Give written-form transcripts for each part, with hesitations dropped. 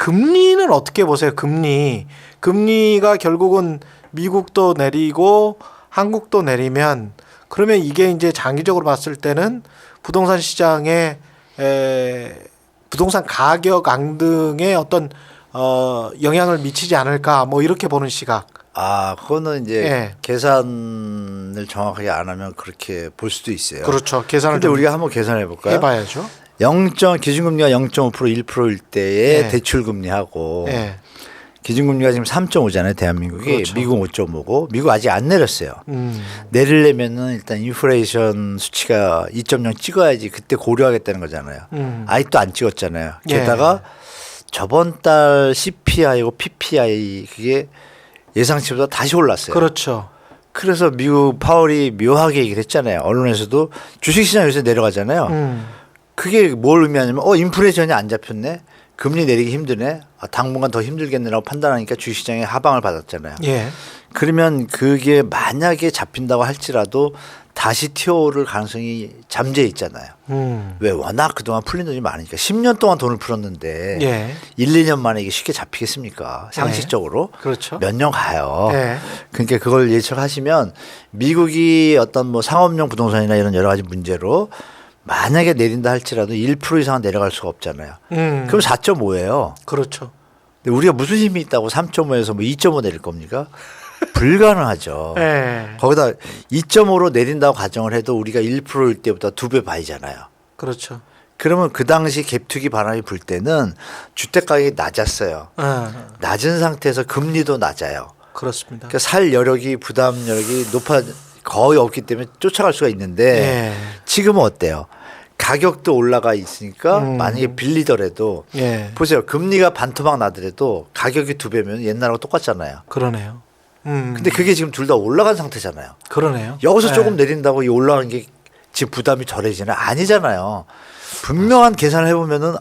금리는 어떻게 보세요? 금리가 결국은 미국도 내리고 한국도 내리면 그러면 이게 이제 장기적으로 봤을 때는 부동산 시장에 부동산 가격 앙등에 어떤 영향을 미치지 않을까 뭐 이렇게 보는 시각. 그거는 이제 예. 계산을 정확하게 안 하면 그렇게 볼 수도 있어요. 그렇죠. 계산을 근데 좀 우리가 한번 계산해 볼까요? 해봐야죠. 기준금리가 0.5% 1%일 때의 예. 대출금리하고 예. 기준금리가 지금 3.5잖아요. 대한민국이. 그렇죠. 미국 5.5고 미국 아직 안 내렸어요. 내리려면은 일단 인플레이션 수치가 2.0 찍어야지 그때 고려하겠다는 거잖아요. 아직도 안 찍었잖아요. 게다가 저번 달 CPI고 PPI 그게 예상치보다 다시 올랐어요. 그렇죠. 그래서 미국 파월이 묘하게 얘기를 했잖아요. 언론에서도 주식시장 요새 내려가잖아요. 그게 뭘 의미하냐면 인플레이션이 안 잡혔네. 금리 내리기 힘드네. 당분간 더 힘들겠네라고 판단하니까 주식시장에 하방을 받았잖아요. 예. 그러면 그게 만약에 잡힌다고 할지라도 다시 튀어오를 가능성이 잠재해 있잖아요. 왜 워낙 그동안 풀린 돈이 많으니까 10년 동안 돈을 풀었는데 예. 1, 2년 만에 이게 쉽게 잡히겠습니까? 상식적으로. 그렇죠. 몇 년 가요. 예. 그러니까 그걸 예측하시면 미국이 어떤 뭐 상업용 부동산이나 이런 여러 가지 문제로 만약에 내린다 할지라도 1% 이상은 내려갈 수가 없잖아요. 그럼 4.5예요. 그렇죠. 근데 우리가 무슨 힘이 있다고 3.5에서 뭐 2.5 내릴 겁니까? 불가능하죠. 예. 거기다 2.5로 내린다고 가정을 해도 우리가 1%일 때보다 2배 bay잖아요. 그렇죠. 그러면 그 당시 갭투기 바람이 불 때는 주택 가격이 낮았어요. 낮은 상태에서 금리도 낮아요. 그렇습니다. 그러니까 살 여력이 부담 여력이 거의 없기 때문에 쫓아갈 수가 있는데 지금은 어때요? 가격도 올라가 있으니까 만약에 빌리더라도 보세요. 금리가 반토막 나더라도 가격이 2배면 옛날하고 똑같잖아요. 그러네요. 근데 그게 지금 둘 다 올라간 상태잖아요. 그러네요. 여기서 조금 내린다고 이 올라간 게 지금 부담이 덜해지는 아니잖아요. 분명한 계산을 해보면은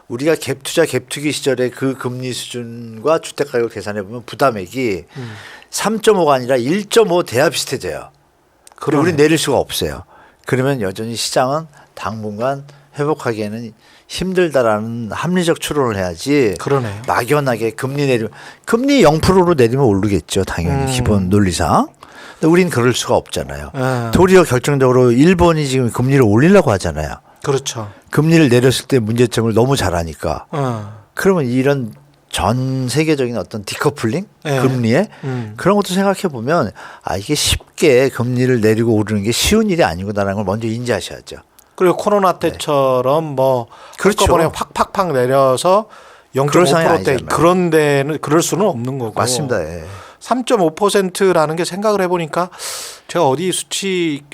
우리가 갭투기 시절에 그 금리 수준과 주택 가격을 계산해 보면 부담액이 3.5가 아니라 1.5 돼야 비슷해져요. 그리고 우리 내릴 수가 없어요. 그러면 여전히 시장은 당분간 회복하기에는 힘들다라는 합리적 추론을 해야지. 그러네요. 막연하게 금리 0%로 내리면 오르겠죠. 당연히 기본 논리상. 근데 우리는 그럴 수가 없잖아요. 도리어 결정적으로 일본이 지금 금리를 올리려고 하잖아요. 그렇죠. 금리를 내렸을 때 문제점을 너무 잘 아니까. 그러면 이런 전 세계적인 어떤 디커플링 금리에 그런 것도 생각해 보면 이게 쉽게 금리를 내리고 오르는 게 쉬운 일이 아니구나라는 걸 먼저 인지하셔야죠. 그리고 코로나 때처럼 뭐 그렇죠. 한꺼번에 팍팍팍 내려서 0.5%대 그런 데는 그럴 수는 없는 거고. 맞습니다. 예. 3.5%라는 게 생각을 해보니까 제가 어디 수치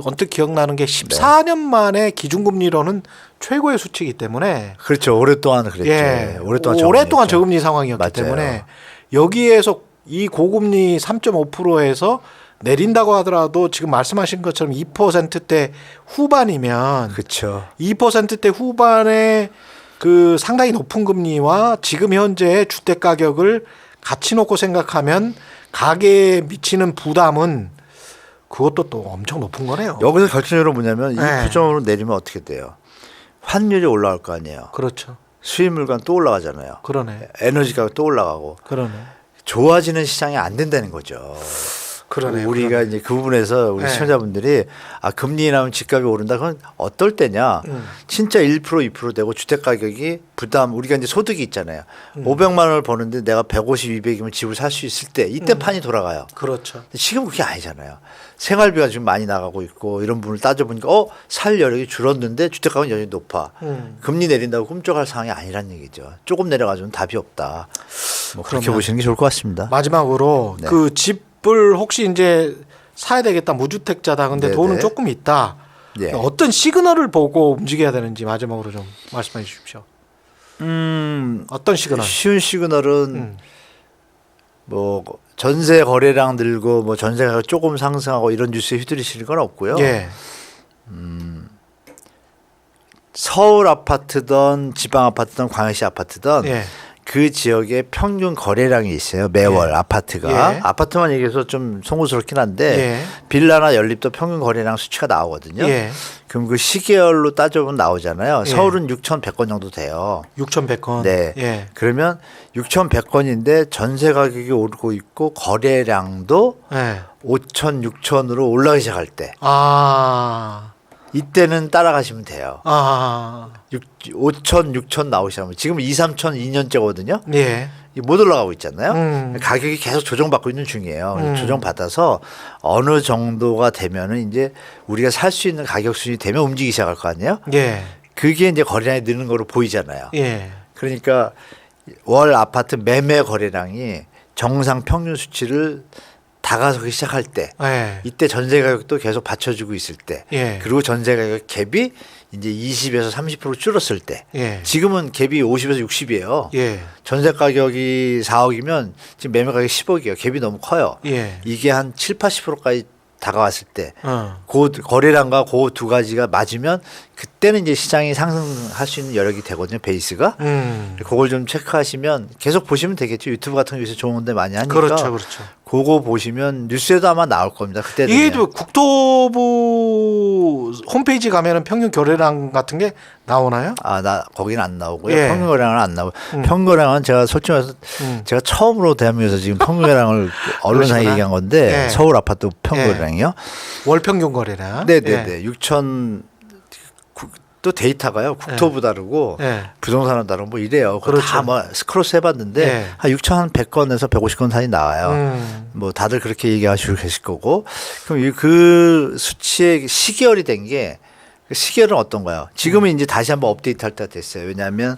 언뜻 기억나는 게 14년 만에 기준금리로는 최고의 수치이기 때문에 그렇죠. 오랫동안 그랬죠. 오랫동안 저금리 상황이었기 맞아요. 때문에 여기에서 이 고금리 3.5%에서 내린다고 하더라도 지금 말씀하신 것처럼 2%대 후반이면 그렇죠. 2%대 후반에 그 상당히 높은 금리와 지금 현재의 주택 가격을 같이 놓고 생각하면 가계에 미치는 부담은 그것도 또 엄청 높은 거네요. 여기서 결정적으로 뭐냐면 이 표정으로 내리면 어떻게 돼요? 환율이 올라갈 거 아니에요. 그렇죠. 수입 물건 또 올라가잖아요. 그러네. 에너지 가격 또 올라가고. 그러네. 좋아지는 시장이 안 된다는 거죠. 그러네. 우리가 이제 그 부분에서 우리 시청자분들이 금리 나면 집값이 오른다. 그건 어떨 때냐? 진짜 1% 2% 되고 주택 가격이 부담 우리가 이제 소득이 있잖아요. 500만 원을 버는데 내가 150, 200이면 집을 살 수 있을 때 이때 판이 돌아가요. 그렇죠. 지금 그게 아니잖아요. 생활비가 지금 많이 나가고 있고 이런 부분을 따져보니까 살 여력이 줄었는데 주택 가격은 여전히 높아. 금리 내린다고 꿈쩍할 상황이 아니란 얘기죠. 조금 내려가지고는 답이 없다. 뭐 그렇게 보시는 게 좋을 것 같습니다. 마지막으로 그 집을 혹시 이제 사야 되겠다. 무주택자다. 근데 돈은 조금 있다. 어떤 시그널을 보고 움직여야 되는지 마지막으로 좀 말씀해 주십시오. 어떤 시그널? 쉬운 시그널은 뭐 전세 거래량 늘고 뭐 전세가 조금 상승하고 이런 뉴스에 휘둘리시는 건 없고요. 서울 아파트든 지방 아파트든 광역시 아파트든 그 지역의 평균 거래량이 있어요. 매월 예. 아파트가. 예. 아파트만 얘기해서 좀 송구스럽긴 한데 예. 빌라나 연립도 평균 거래량 수치가 나오거든요. 예. 그럼 그 시계열로 따져보면 나오잖아요. 예. 서울은 6,100건 정도 돼요. 6,100건. 네. 예. 그러면 6,100건인데 전세 가격이 오르고 있고 거래량도 예. 5천, 6천으로 올라가기 시작할 때 이때는 따라가시면 돼요. 5천, 6천 나오기 시작하면 지금 2, 3천 2년째거든요. 예. 못 올라가고 있잖아요. 음. 가격이 계속 조정받고 있는 중이에요. 음. 조정받아서 어느 정도가 되면은 이제 우리가 살 수 있는 가격 수준이 되면 움직이기 시작할 거 아니에요. 예. 그게 이제 거래량이 느는 거로 보이잖아요. 예. 그러니까 월 아파트 매매 거래량이 정상 평균 수치를 다가서기 시작할 때 예. 이때 전세 가격도 계속 받쳐주고 있을 때 예. 그리고 전세 가격 갭이 이제 20에서 30% 줄었을 때 예. 지금은 갭이 50에서 60이에요. 예. 전세 가격이 4억이면 지금 매매 가격이 10억이에요. 갭이 너무 커요. 예. 이게 한 7, 80%까지 다가왔을 때 어. 그 거래량과 그 두 가지가 맞으면 그때는 이제 시장이 상승할 수 있는 여력이 되거든요. 베이스가. 그걸 좀 체크하시면 계속 보시면 되겠죠. 유튜브 같은 거 요새 좋은 데 많이 하니까. 그렇죠. 그렇죠. 그거 보시면 뉴스에도 아마 나올 겁니다. 그때 이게 또 국토부 홈페이지 가면은 평균 거래량 같은 게 나오나요? 나 거기는 안 나오고요. 예. 평균 거래량은 안 나오고 평균 거래량은 제가 솔직히 말해서 제가 처음으로 대한민국에서 지금 평균 거래량을 언론상에 그러시구나. 얘기한 건데 예. 서울 아파트 평균 예. 거래량이요. 월 평균 거래량. 네네네. 6천 또 데이터가요. 국토부 다르고 예. 부동산은 다르고 뭐 이래요. 그렇죠. 다뭐 스크로스 해봤는데 예. 한 6,100건에서 150건 사이 나와요. 뭐 다들 그렇게 얘기하시고 계실 거고. 그럼 그 수치의 시계열이 된 게 시계열은 어떤가요? 지금은 이제 다시 한번 업데이트할 때가 됐어요. 왜냐하면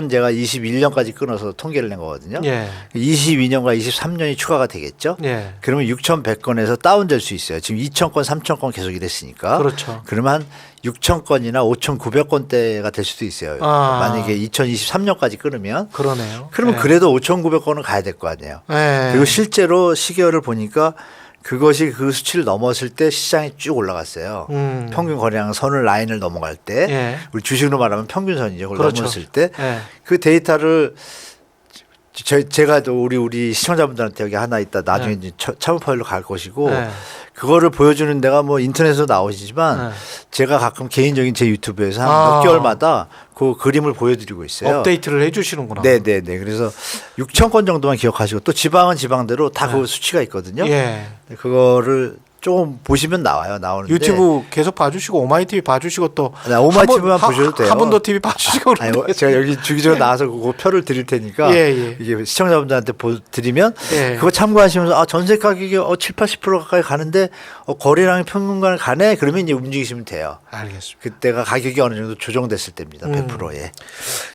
제가 21년까지 끊어서 통계를 낸 거거든요. 예. 22년과 23년이 추가가 되겠죠. 예. 그러면 6,100건에서 다운될 수 있어요. 지금 2,000건, 3,000건 계속 이랬으니까. 그렇죠. 그러면 한 6,000건이나 5,900건대가 될 수도 있어요. 만약에 2023년까지 끊으면. 그러네요. 그러면 예. 그래도 5,900건은 가야 될 거 아니에요. 예. 그리고 실제로 시계열을 보니까 그것이 그 수치를 넘었을 때 시장이 쭉 올라갔어요. 평균 거래량 선을 라인을 넘어갈 때 예. 우리 주식으로 말하면 평균선이죠. 그걸 그렇죠. 넘었을 때 그 예. 데이터를 제가 또 우리 시청자분들한테 여기 하나 있다 나중에 이제 차분 파일로 갈 것이고 예. 그거를 보여주는 데가 뭐 인터넷에서 나오시지만 제가 가끔 개인적인 제 유튜브에서 한 몇 개월마다 그 그림을 보여드리고 있어요. 업데이트를 해주시는구나. 네네네. 그래서 6,000건 정도만 기억하시고 또 지방은 지방대로 다 그 수치가 있거든요. 예. 그거를 조금 보시면 나오는데 유튜브 계속 봐주시고 오마이TV 봐주시고 또 오마이TV만 보셔도 돼요. 한번더 TV 봐주시고 아니, 제가 여기 주기적으로 나와서 그거 표를 드릴 테니까 예. 이게 시청자분들한테 드리면 예. 그거 참고하시면서 전세 가격이 7, 80% 가까이 가는데 거래량이 평균간을 가네 그러면 이제 움직이시면 돼요. 알겠습니다. 그때가 가격이 어느 정도 조정됐을 때입니다. 100%에.